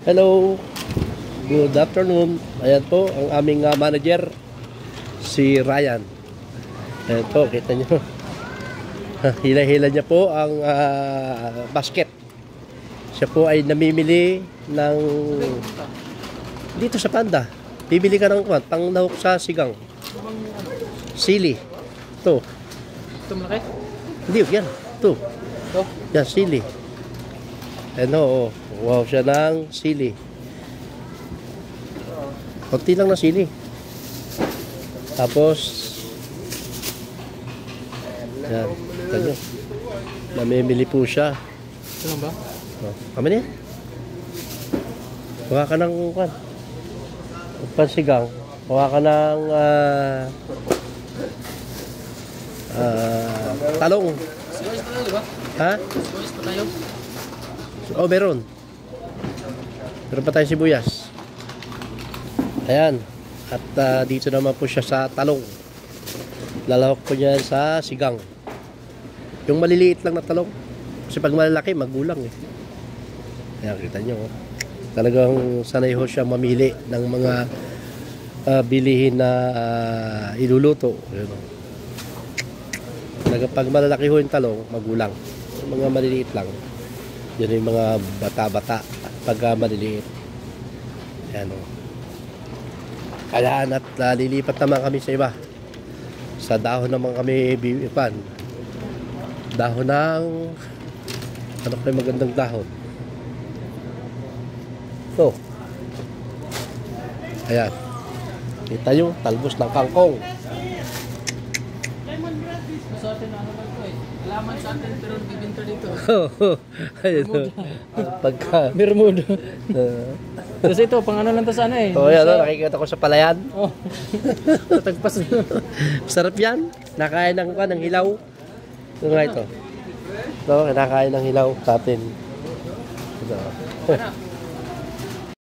Hello, good afternoon. Ayan po ang aming manager, si Ryan. Ayan po, kita nyo. Hila-hila niya po ang basket. Siya po ay namimili ng dito sa Panda. Bibili ka ng pang nahuk sa sigang. Sili. Ito. Ito malaki? Hindi, yan. Ito. Ito? Yan, sili. Ano, wow siya ng sili. Kunti lang na sili. Tapos, yan. Kita nyo. Namimili po siya. Ito lang ba? Oh, kami niya. Huwag ka ng pansigang. Huwag ka ng talong. Sibuyas pa tayo, di ba? Ha? Sibuyas pa tayo. Oh, meron. Meron pa tayong sibuyas. Ayan. At dito naman po siya sa talong. Lalahok po niya sa sigang. Yung maliliit lang na talong. Kasi pag malalaki, magulang eh. Ayan, kita nyo. Talagang sanay ho siya mamili ng mga bilihin na iluluto. Ayan. Talaga pag malalaki ho yung talong, magulang. Yung mga maliliit lang. Yan yung mga bata-bata pag maliliit. Ayan o. Kayaan at lilipat naman kami sa iba. Sa dahon naman kami bibipan. Dahon ng ano kayo magandang dahon. So. Ayan. Kita nyo, talbos ng kangkong. Sa atin ano ba ito eh? Alaman sa atin pero nagbibinta dito. Ayun o. Pagka. Bermuda. Tapos ito, pang ano lang to sana eh. So yan o, nakikita ko sa palayan. Oh. Tatagpas. Sarap yan. Nakain ng hilaw. Ito nga ito. Ito, kinakain ng hilaw sa atin. Ito.